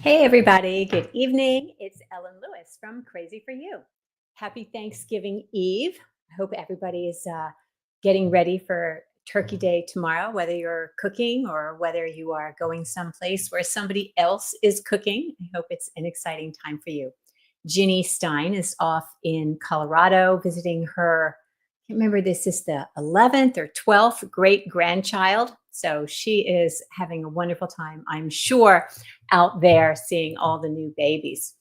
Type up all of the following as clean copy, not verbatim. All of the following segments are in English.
Hey, everybody. Good evening. It's Ellen Lewis from Crazy for You. Happy Thanksgiving Eve. I hope everybody is getting ready for Turkey Day tomorrow, whether you're cooking or whether you are going someplace where somebody else is cooking. I hope it's an exciting time for you. Ginny Stein is off in Colorado visiting her, I can't remember, this is the 11th or 12th great grandchild. So she is having a wonderful time, I'm sure, out there seeing all the new babies.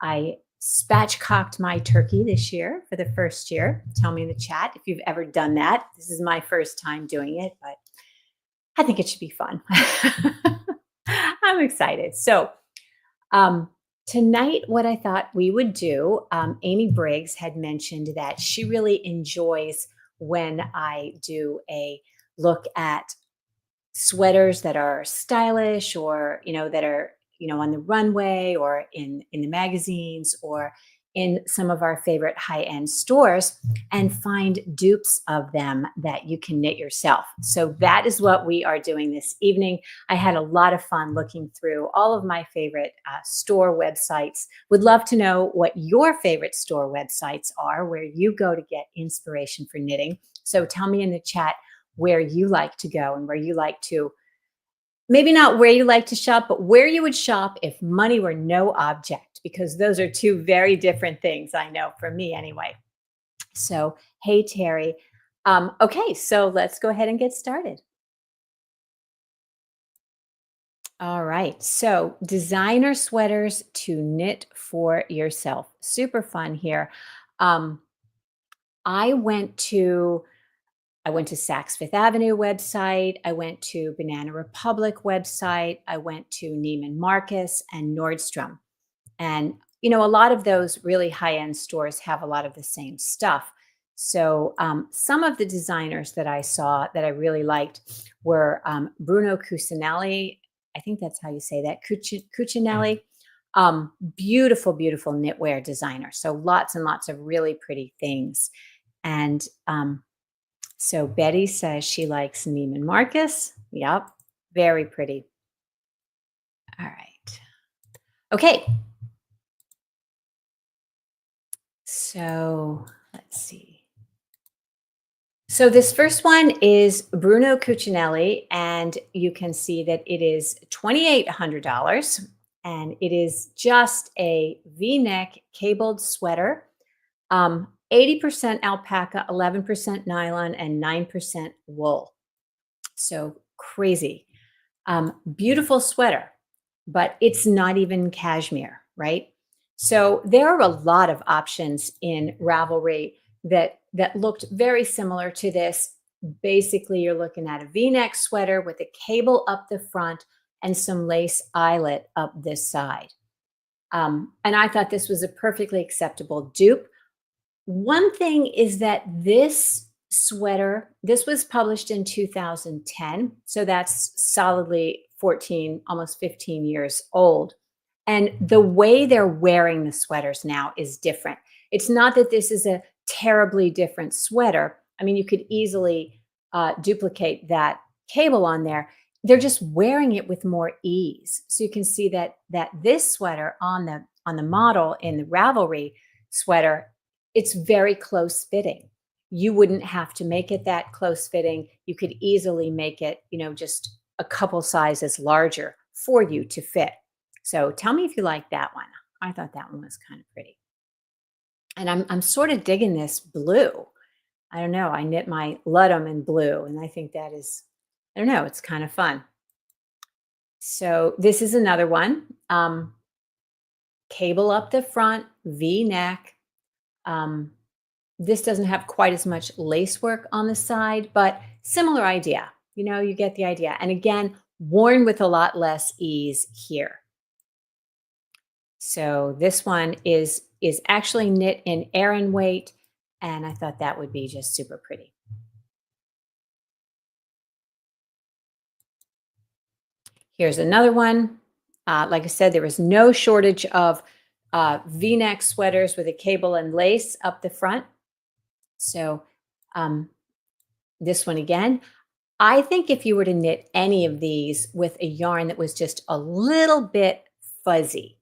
I spatchcocked my turkey this year for the first year. Tell me in the chat if you've ever done that. This is my first time doing it, but I think it should be fun. I'm excited. So, um, tonight, what I thought we would do, Amy Briggs had mentioned that she really enjoys when I do a look at sweaters that are stylish or that are on the runway or in the magazines or in some of our favorite high-end stores, and find dupes of them that you can knit yourself. So that is what we are doing this evening. I had a lot of fun looking through all of my favorite store websites. Would love to know what your favorite store websites are, where you go to get inspiration for knitting. So tell me in the chat where you like to go and where you like to, maybe not where you like to shop, but where you would shop if money were no object, because those are two very different things, I know, for me anyway. So, hey, Terry. Okay, so let's go ahead and get started. All right, so designer sweaters to knit for yourself. Super fun here. Um, I went to Saks Fifth Avenue website. I went to Banana Republic website. I went to Neiman Marcus and Nordstrom. And, a lot of those really high end stores have a lot of the same stuff. So, some of the designers that I saw that I really liked were Bruno Cucinelli. I think that's how you say that, Cucinelli. Beautiful, beautiful knitwear designer. So, lots and lots of really pretty things. And so Betty says she likes Neiman Marcus. Yep, very pretty. All right. Okay. So let's see. So this first one is Bruno Cucinelli, and you can see that it is $2,800, and it is just a V-neck cabled sweater. 80% alpaca, 11% nylon, and 9% wool. So crazy. Beautiful sweater, but it's not even cashmere, right? So there are a lot of options in Ravelry that looked very similar to this. Basically, you're looking at a V-neck sweater with a cable up the front and some lace eyelet up this side. And I thought this was a perfectly acceptable dupe. One thing is that this sweater, this was published in 2010, so that's solidly 14, almost 15 years old. And the way they're wearing the sweaters now is different. It's not that this is a terribly different sweater. I mean, you could easily duplicate that cable on there. They're just wearing it with more ease. So you can see that this sweater on the model in the Ravelry sweater, it's very close fitting. You wouldn't have to make it that close fitting. You could easily make it, just a couple sizes larger for you to fit. So tell me if you like that one. I thought that one was kind of pretty. And I'm sort of digging this blue. I don't know. I knit my Ludum in blue, and I think that is, I don't know, it's kind of fun. So this is another one. Cable up the front, V-neck. This doesn't have quite as much lace work on the side, but similar idea. You get the idea. And again, worn with a lot less ease here. So this one is actually knit in Aran weight, and I thought that would be just super pretty. Here's another one. Like I said, there was no shortage of V-neck sweaters with a cable and lace up the front. So this one again, I think if you were to knit any of these with a yarn that was just a little bit fuzzy,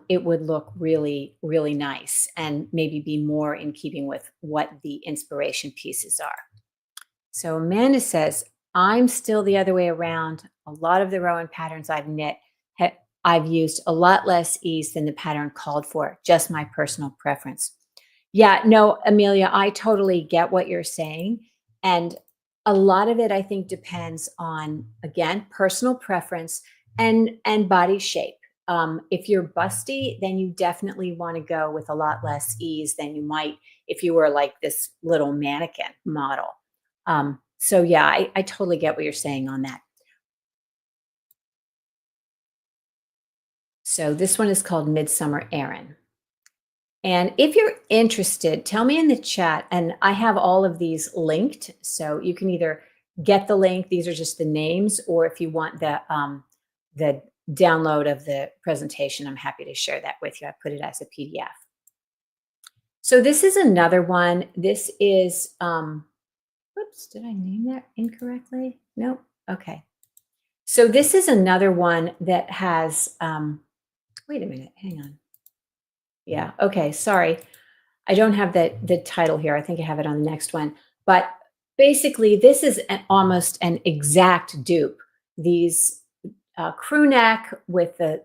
it would look really, really nice and maybe be more in keeping with what the inspiration pieces are. So Amanda says, I'm still the other way around. A lot of the Rowan patterns I've knit, I've used a lot less ease than the pattern called for, just my personal preference. Yeah, no, Amelia, I totally get what you're saying. And a lot of it, I think, depends on, again, personal preference and body shape. If you're busty, then you definitely want to go with a lot less ease than you might if you were like this little mannequin model. So yeah, I totally get what you're saying on that. So this one is called Midsummer Erin. And if you're interested, tell me in the chat. And I have all of these linked. So you can either get the link, these are just the names, or if you want the download of the presentation, I'm happy to share that with you. I put it as a PDF. So this is another one. This is, whoops, did I name that incorrectly? Nope. Okay. So this is another one that has, wait a minute, hang on. Yeah, okay, sorry. I don't have the title here. I think I have it on the next one. But basically, this is almost an exact dupe. These crew neck with the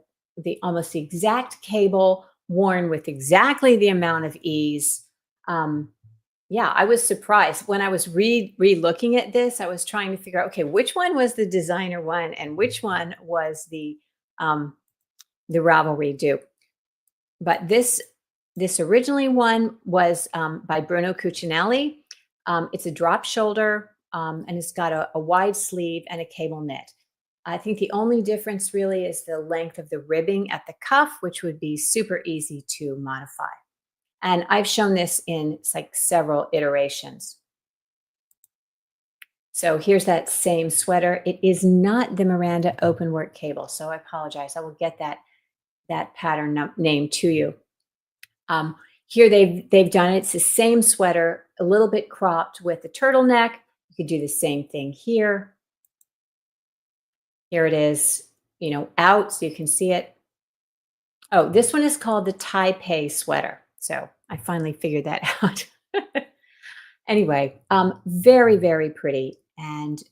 almost the exact cable worn with exactly the amount of ease. Yeah, I was surprised when I was re-looking at this. I was trying to figure out, okay, which one was the designer one and which one was the Ravelry dupe. But this originally one was by Bruno Cucinelli. It's a drop shoulder and it's got a wide sleeve and a cable knit. I think the only difference really is the length of the ribbing at the cuff, which would be super easy to modify. And I've shown this in like several iterations. So here's that same sweater. It is not the Miranda open work cable, so I apologize. I will get that pattern name to you. Here they've done it. It's the same sweater, a little bit cropped with the turtleneck. You could do the same thing here. Here it is, you know, out so you can see it. Oh, this one is called the Taipei sweater. So I finally figured that out. Anyway, very, very pretty. And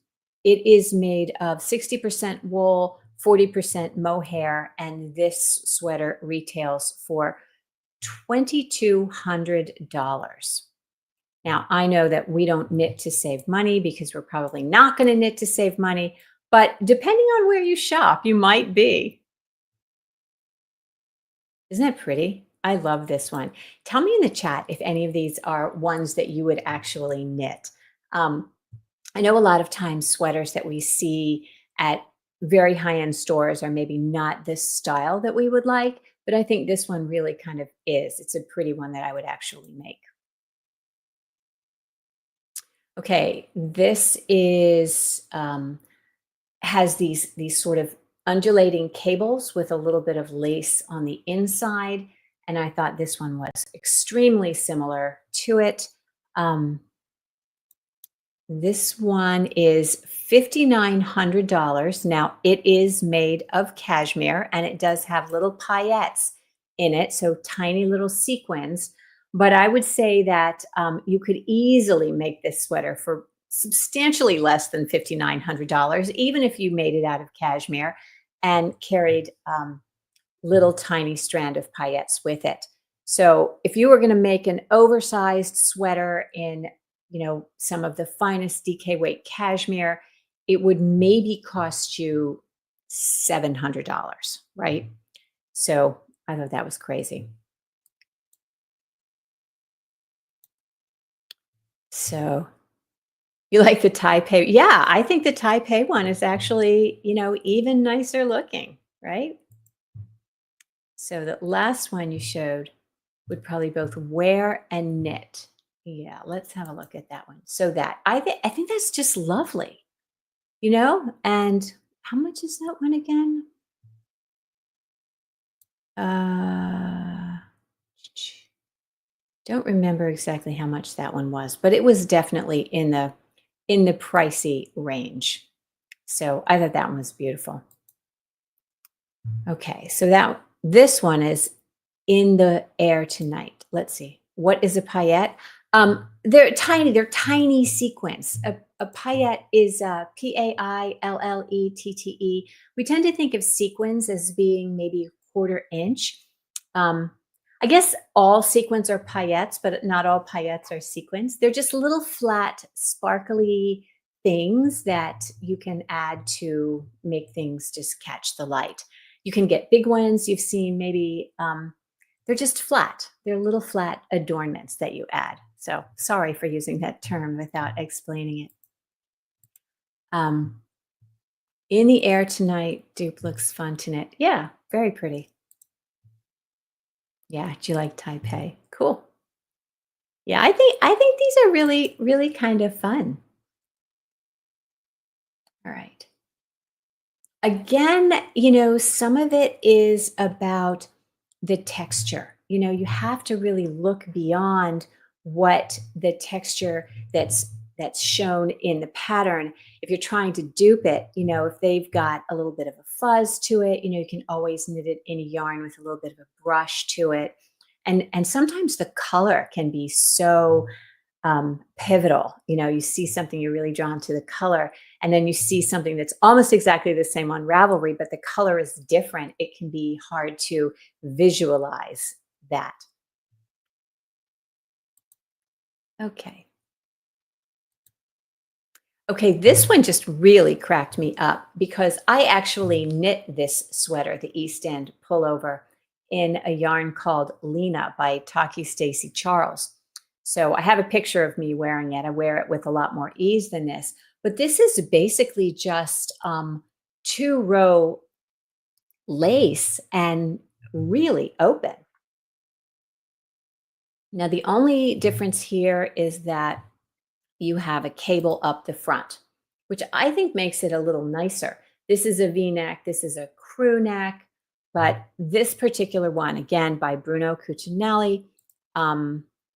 it is made of 60% wool, 40% mohair. And this sweater retails for $2,200. Now, I know that we don't knit to save money because we're probably not going to knit to save money, but depending on where you shop, you might be. Isn't that pretty? I love this one. Tell me in the chat if any of these are ones that you would actually knit. I know a lot of times sweaters that we see at very high-end stores are maybe not this style that we would like, but I think this one really kind of is. It's a pretty one that I would actually make. Okay, this is has these sort of undulating cables with a little bit of lace on the inside, and I thought this one was extremely similar to it. This one is $5,900. Now, it is made of cashmere, and it does have little paillettes in it, so tiny little sequins. But I would say that you could easily make this sweater for substantially less than $5,900, even if you made it out of cashmere and carried little tiny strand of paillettes with it. So if you were going to make an oversized sweater in, you know, some of the finest DK weight cashmere, it would maybe cost you $700, right? So I thought that was crazy. So you like the Taipei? Yeah, I think the Taipei one is actually, you know, even nicer looking, right? So the last one you showed would probably both wear and knit. Yeah, let's have a look at that one. So that I think that's just lovely, you know. And how much is that one again? Don't remember exactly how much that one was, but it was definitely in the pricey range. So I thought that one was beautiful. Okay, so this one is in the air tonight. Let's see. What is a paillette? They're tiny. They're tiny sequins. A paillette is Paillettette. We tend to think of sequins as being maybe a quarter inch. Um, I guess all sequins are paillettes, but not all paillettes are sequins. They're just little flat, sparkly things that you can add to make things just catch the light. You can get big ones. You've seen maybe they're just flat. They're little flat adornments that you add. So sorry for using that term without explaining it. Um, in the air tonight, dupe looks fun to knit. Yeah, very pretty. Yeah, do you like Taipei? Cool. Yeah, I think these are really really kind of fun. All right. Again, some of it is about the texture. You have to really look beyond what the texture that's shown in the pattern. If you're trying to dupe it, if they've got a little bit of a fuzz to it, you can always knit it in a yarn with a little bit of a brush to it. And sometimes the color can be so pivotal. You see something, you're really drawn to the color, and then you see something that's almost exactly the same on Ravelry, but the color is different. It can be hard to visualize that. Okay. Okay, this one just really cracked me up because I actually knit this sweater, the East End pullover, in a yarn called Lena by Taki Stacy Charles. So I have a picture of me wearing it. I wear it with a lot more ease than this, but this is basically just 2-row lace and really open. Now, the only difference here is that you have a cable up the front, which I think makes it a little nicer. This is a V-neck, this is a crew neck, but this particular one, again, by Bruno Cucinelli,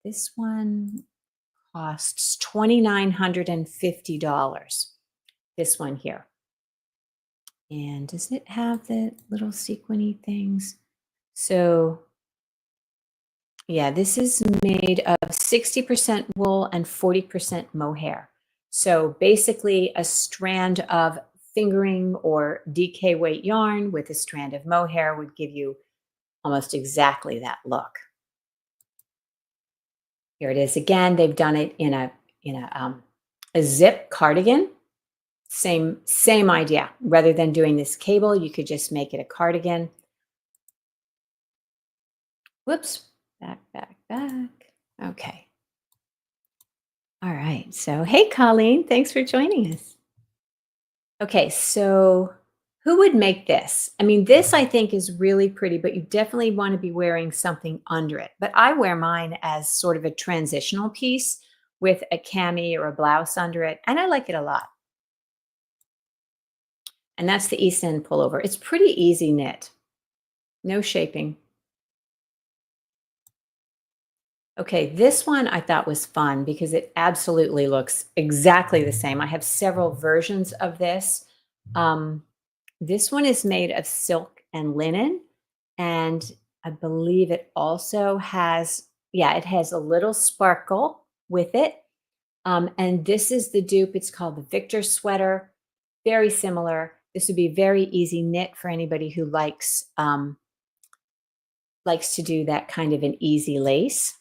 this one costs $2,950. This one here. And does it have the little sequiny things? So yeah, this is made of 60% wool and 40% mohair. So basically a strand of fingering or DK weight yarn with a strand of mohair would give you almost exactly that look. Here it is again. They've done it in a zip cardigan. Same idea. Rather than doing this cable, you could just make it a cardigan. Whoops. Back. Okay. All right. So, hey, Colleen, thanks for joining us. Okay. So, who would make this? I mean, this I think is really pretty, but you definitely want to be wearing something under it. But I wear mine as sort of a transitional piece with a cami or a blouse under it. And I like it a lot. And that's the East End pullover. It's pretty easy knit, no shaping. Okay, this one I thought was fun because it absolutely looks exactly the same. I have several versions of this. This one is made of silk and linen, and I believe it also has, yeah, it has a little sparkle with it. And this is the dupe. It's called the Victor sweater. Very similar. This would be very easy knit for anybody who likes to do that kind of an easy lace.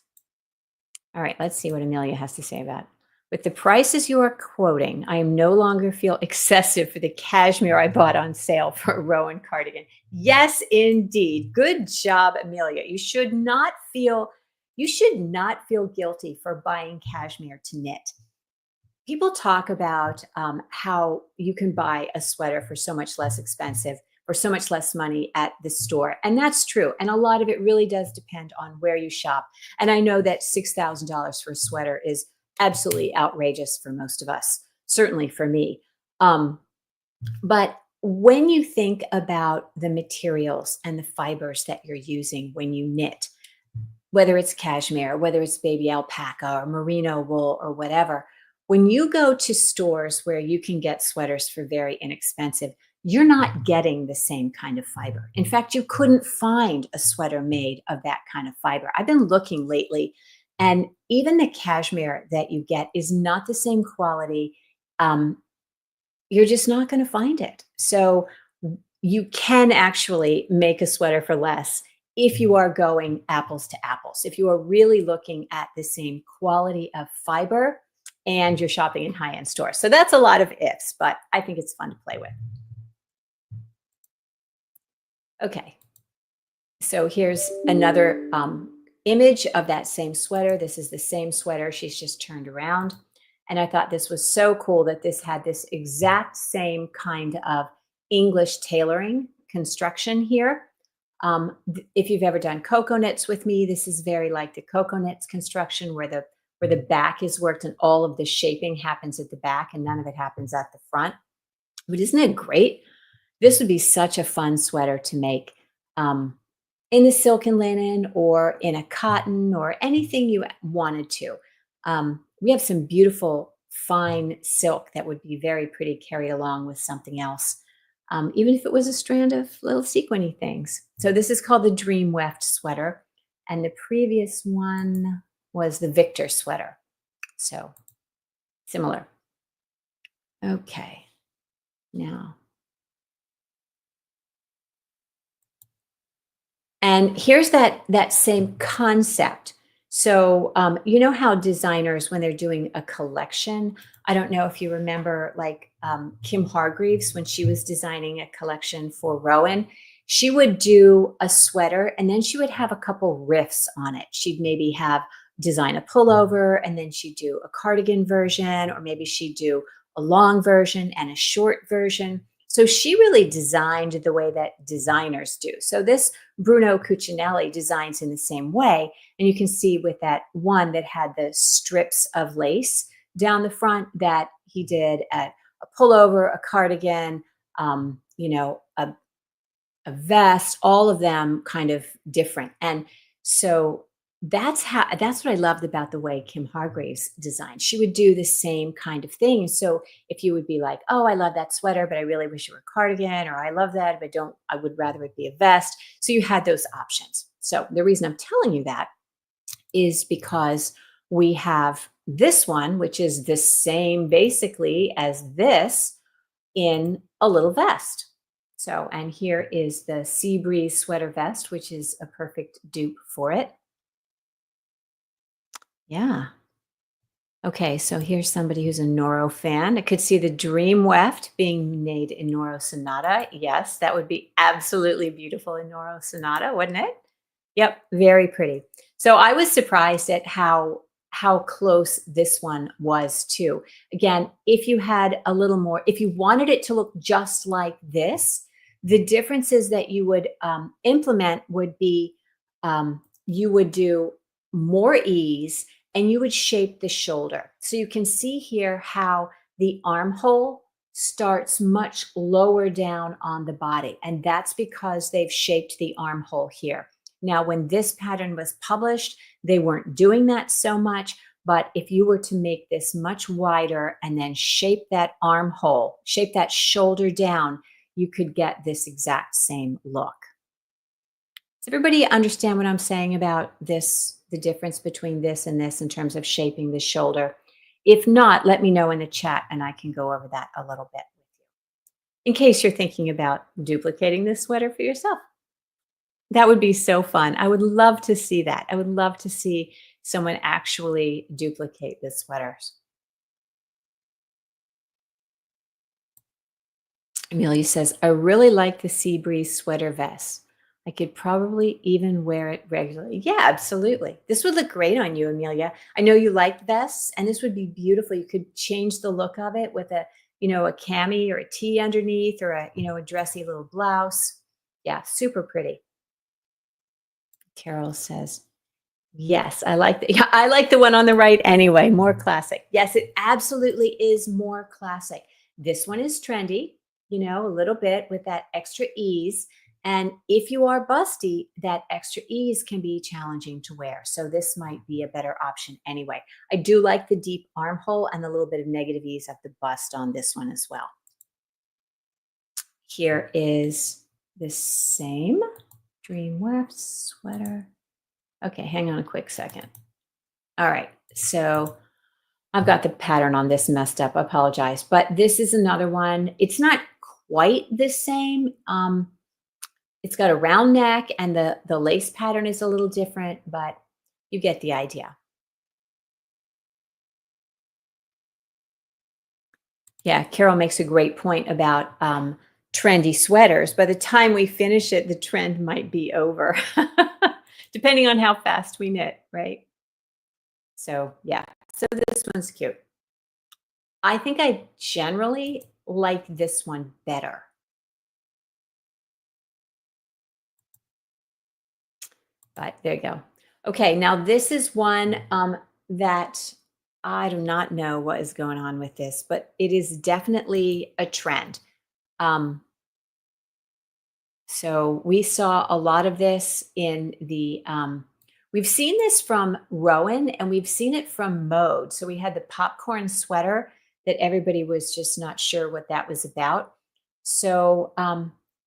All right, let's see what Amelia has to say about it. With the prices you are quoting, I am no longer feel excessive for the cashmere I bought on sale for a Rowan cardigan. Yes, indeed. Good job, Amelia. You should not feel guilty for buying cashmere to knit. People talk about how you can buy a sweater for so much less expensive or so much less money at the store. And that's true. And a lot of it really does depend on where you shop. And I know that $6,000 for a sweater is absolutely outrageous for most of us, certainly for me. But when you think about the materials and the fibers that you're using when you knit, whether it's cashmere, whether it's baby alpaca or merino wool or whatever, when you go to stores where you can get sweaters for very inexpensive, you're not getting the same kind of fiber. In fact, you couldn't find a sweater made of that kind of fiber. I've been looking lately, and even the cashmere that you get is not the same quality. Um, you're just not going to find it. So you can actually make a sweater for less if you are going apples to apples. If you are really looking at the same quality of fiber and you're shopping in high-end stores. So that's a lot of ifs, but I think it's fun to play with. Okay. So here's another image of that same sweater. This is the same sweater. She's just turned around. And I thought this was so cool that this had this exact same kind of English tailoring construction here. If you've ever done cocoa knits with me, this is very like the cocoa knits construction where the back is worked and all of the shaping happens at the back and none of it happens at the front. But isn't it great? This would be such a fun sweater to make in a silk and linen or in a cotton or anything you wanted to. We have some beautiful fine silk that would be very pretty carried along with something else, even if it was a strand of little sequiny things. So this is called the Dream Weft sweater. And the previous one was the Victor sweater. So similar. Okay. Now. And here's that same concept. So you know how designers, when they're doing a collection, I don't know if you remember like Kim Hargreaves, when she was designing a collection for Rowan, she would do a sweater and then she would have a couple riffs on it. She'd maybe have design a pullover and then she'd do a cardigan version, or maybe she'd do a long version and a short version. So she really designed the way that designers do. So this Bruno Cucinelli designs in the same way. And you can see with that one that had the strips of lace down the front that he did at a pullover, a cardigan, you know, a vest, all of them kind of different. And so that's what I loved about the way Kim Hargreaves designed. She would do the same kind of thing. So if you would be like, oh, I love that sweater, but I really wish it were a cardigan, or I love that, but I would rather it be a vest. So you had those options. So the reason I'm telling you that is because we have this one, which is the same basically as this in a little vest. So, and here is the Sea Breeze sweater vest, which is a perfect dupe for it. Yeah. Okay, so here's somebody who's a Noro fan. I could see the Dream Weft being made in Noro Sonata. Yes, that would be absolutely beautiful in Noro Sonata, wouldn't it? Yep, very pretty. So I was surprised at how close this one was too. Again, if you had a little more, if you wanted it to look just like this, the differences that you would implement would be you would do more ease and you would shape the shoulder. So you can see here how the armhole starts much lower down on the body. And that's because they've shaped the armhole here. Now, when this pattern was published, they weren't doing that so much. But if you were to make this much wider and then shape that armhole, shape that shoulder down, you could get this exact same look. Does everybody understand what I'm saying about this, the difference between this and this in terms of shaping the shoulder? If not, let me know in the chat and I can go over that a little bit with you. In case you're thinking about duplicating this sweater for yourself. That would be so fun. I would love to see that. I would love to see someone actually duplicate the sweaters. Amelia says, I really like the Sea Breeze sweater vest. I could probably even wear it regularly. Yeah, absolutely. This would look great on you, Amelia. I know you like vests, and this would be beautiful. You could change the look of it with a cami or a tee underneath, or a dressy little blouse. Yeah, super pretty. Carol says, yes, I like the one on the right anyway, more classic. Yes, it absolutely is more classic. This one is trendy, a little bit with that extra ease. And if you are busty, that extra ease can be challenging to wear. So this might be a better option anyway. I do like the deep armhole and the little bit of negative ease at the bust on this one as well. Here is the same Dream Weft sweater. Okay, hang on a quick second. All right, so I've got the pattern on this messed up. I apologize, but this is another one. It's not quite the same. It's got a round neck and the lace pattern is a little different, but you get the idea. Yeah, Carol makes a great point about trendy sweaters. By the time we finish it, the trend might be over, depending on how fast we knit, right? So yeah, so this one's cute. I think I generally like this one better. But there you go. Okay, now this is one that I do not know what is going on with this, but it is definitely a trend. Um, so we saw a lot of this in the, we've seen this from Rowan and we've seen it from Mode. So we had the popcorn sweater that everybody was just not sure what that was about. So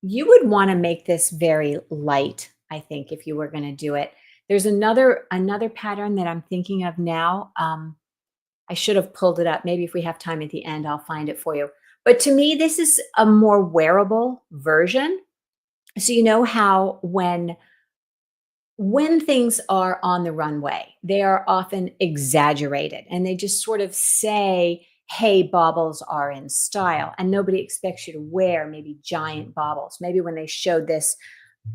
you would want to make this very light, I think, if you were going to do it. There's another pattern that I'm thinking of now. I should have pulled it up. Maybe if we have time at the end, I'll find it for you. But to me, this is a more wearable version. So you know how when things are on the runway, they are often exaggerated and they just sort of say, hey, baubles are in style. And nobody expects you to wear maybe giant baubles. Maybe when they showed this,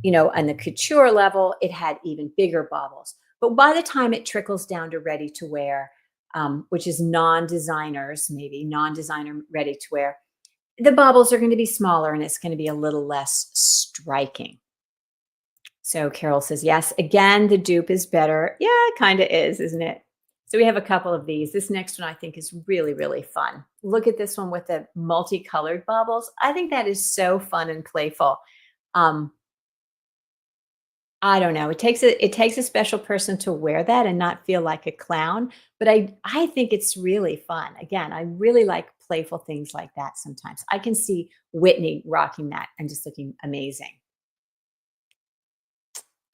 you know, on the couture level, it had even bigger baubles. But by the time it trickles down to ready to wear, which is non-designers, maybe non-designer ready to wear, the baubles are going to be smaller and it's going to be a little less striking. So Carol says, yes, again, the dupe is better. Yeah, it kind of is, isn't it? So we have a couple of these. This next one I think is really, really fun. Look at this one with the multicolored baubles. I think that is so fun and playful. I don't know. It takes a special person to wear that and not feel like a clown, but I think it's really fun. Again, I really like playful things like that sometimes. I can see Whitney rocking that and just looking amazing.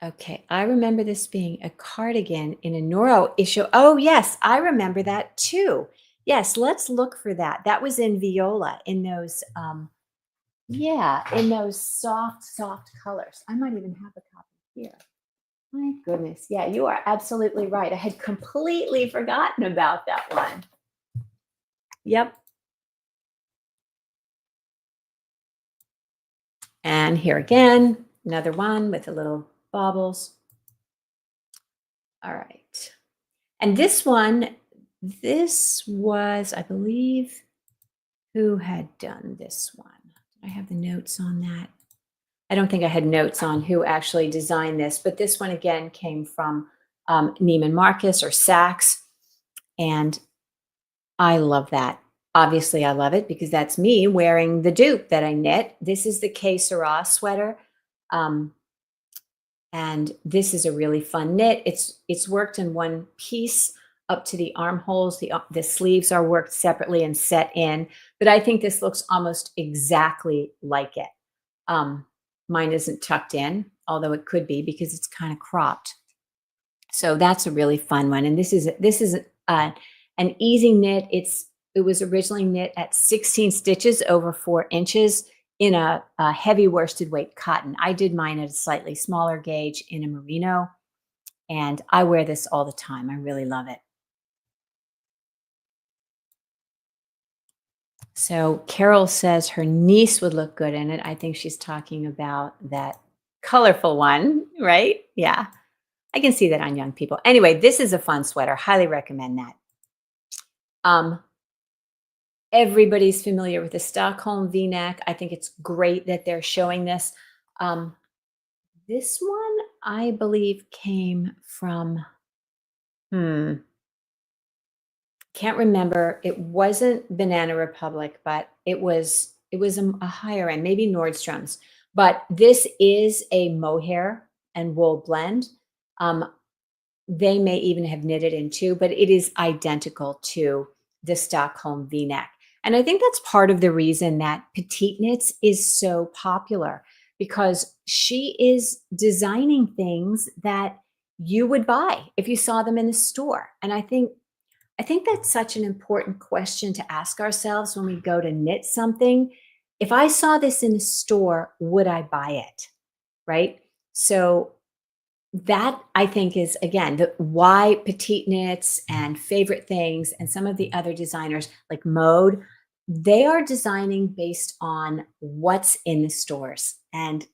Okay, I remember this being a cardigan in a Noro issue. Oh, yes, I remember that too. Yes, let's look for that. That was in Viola in those yeah, in those soft, soft colors. I might even have a copy here. My goodness. Yeah, you are absolutely right. I had completely forgotten about that one. Yep. And here again, another one with the little baubles. All right. And this one, this was, I believe, who had done this one? I have the notes on that. I don't think I had notes on who actually designed this, but this one again came from Neiman Marcus or Saks. And I love that. Obviously, I love it because that's me wearing the dupe that I knit. This is the Que Sera sweater. And this is a really fun knit. It's worked in one piece up to the armholes. The sleeves are worked separately and set in, but I think this looks almost exactly like it. Mine isn't tucked in, although it could be because it's kind of cropped. So that's a really fun one. And this is an easy knit. It was originally knit at 16 stitches over 4 inches in a heavy worsted weight cotton. I did mine at a slightly smaller gauge in a merino, and I wear this all the time. I really love it. So Carol says her niece would look good in it. I think she's talking about that colorful one, right? Yeah, I can see that on young people. Anyway, this is a fun sweater. Highly recommend that. Everybody's familiar with the Stockholm V-neck. I think it's great that they're showing this. This one, I believe, came from, can't remember. It wasn't Banana Republic, but it was a higher end, maybe Nordstrom's. But this is a mohair and wool blend. Um, they may even have knitted in two, but it is identical to the Stockholm V-neck. And I think that's part of the reason that Petite Knits is so popular, because she is designing things that you would buy if you saw them in the store. And I think that's such an important question to ask ourselves when we go to knit something. If I saw this in the store, would I buy it? Right? So that, I think, is again the why Petite Knits and Favorite Things and some of the other designers like Mode, they are designing based on what's in the stores and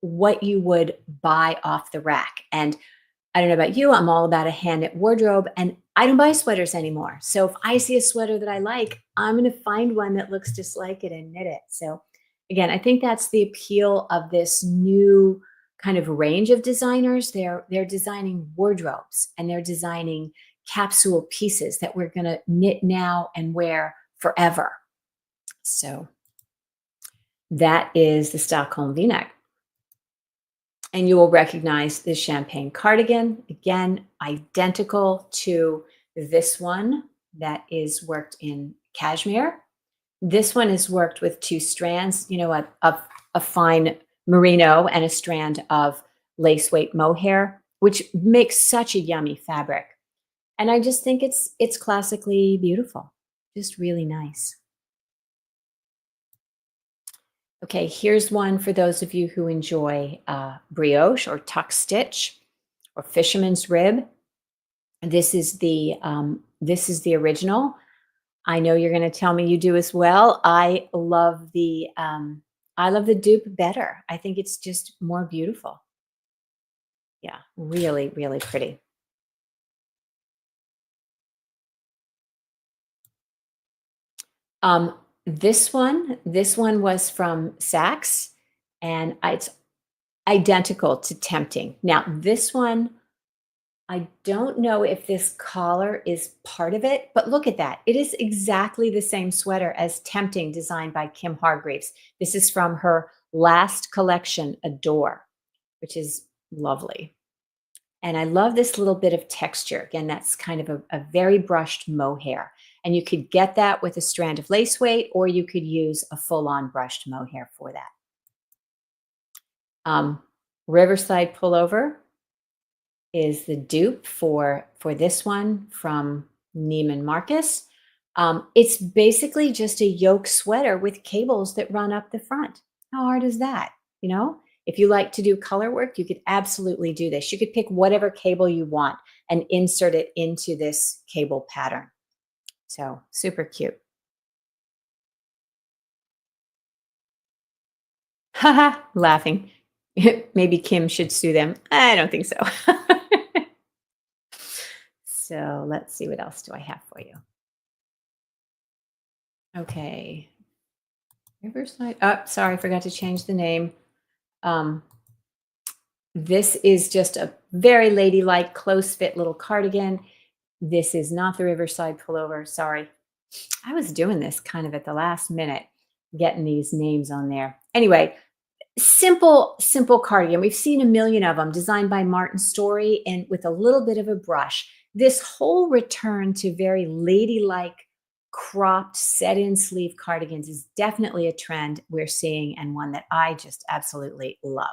what you would buy off the rack. And I don't know about you, I'm all about a hand knit wardrobe, and I don't buy sweaters anymore. So if I see a sweater that I like, I'm going to find one that looks just like it and knit it. So again, I think that's the appeal of this new kind of range of designers. They're designing wardrobes, and they're designing capsule pieces that we're going to knit now and wear forever. So that is the Stockholm V-neck. And you will recognize the champagne cardigan, again, identical to this one that is worked in cashmere. This one is worked with two strands, a fine merino and a strand of lace weight mohair, which makes such a yummy fabric. And I just think it's classically beautiful, just really nice. Okay, here's one for those of you who enjoy brioche or tuck stitch or fisherman's rib. This is the original. I know you're going to tell me you do as well. I love the dupe better. I think it's just more beautiful. Yeah, really, really pretty. Um, this one was from Saks, and it's identical to Tempting. Now, this one, I don't know if this collar is part of it, but look at that. It is exactly the same sweater as Tempting, designed by Kim Hargreaves. This is from her last collection, Adore, which is lovely. And I love this little bit of texture. Again, that's kind of a very brushed mohair. And you could get that with a strand of lace weight, or you could use a full-on brushed mohair for that. Riverside Pullover is the dupe for this one from Neiman Marcus. It's basically just a yoke sweater with cables that run up the front. How hard is that? If you like to do color work, you could absolutely do this. You could pick whatever cable you want and insert it into this cable pattern. So super cute. Haha, laughing. Maybe Kim should sue them. I don't think so. So let's see, what else do I have for you? Okay. Riverside. Oh, sorry, I forgot to change the name. This is just a very ladylike, close fit little cardigan. This is not the Riverside Pullover. Sorry. I was doing this kind of at the last minute, getting these names on there. Anyway, simple cardigan. We've seen a million of them, designed by Martin Story and with a little bit of a brush. This whole return to very ladylike, cropped set-in sleeve cardigans is definitely a trend we're seeing, and one that I just absolutely love.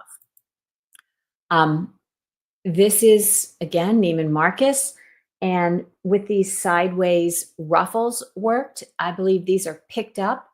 This is, again, Neiman Marcus. And with these sideways ruffles worked, I believe these are picked up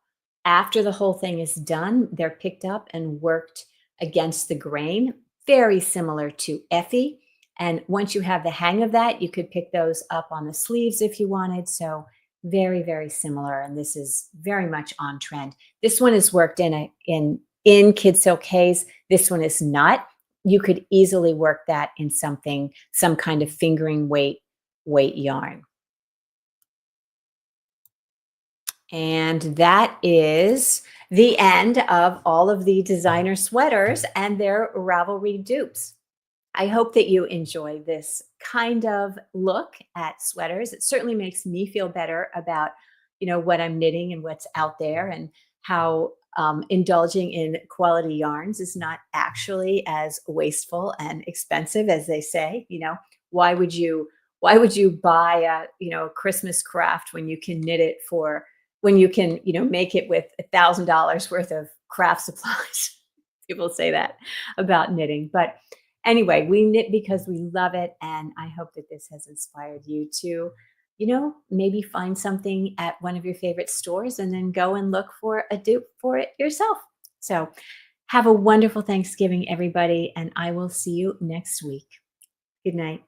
after the whole thing is done. They're picked up and worked against the grain, very similar to Effie. And once you have the hang of that, you could pick those up on the sleeves if you wanted. So very, very similar. And this is very much on trend. This one is worked in Kid Silk Haze. This one is not. You could easily work that in some kind of fingering weight yarn. And that is the end of all of the designer sweaters and their Ravelry dupes. I hope that you enjoy this kind of look at sweaters. It certainly makes me feel better about, what I'm knitting and what's out there, and how indulging in quality yarns is not actually as wasteful and expensive as they say. Why would you buy a Christmas craft when you can knit it for when you can make it with $1,000 worth of craft supplies? People say that about knitting, but anyway, we knit because we love it, and I hope that this has inspired you to maybe find something at one of your favorite stores and then go and look for a dupe for it yourself. So have a wonderful Thanksgiving, everybody, and I will see you next week. Good night.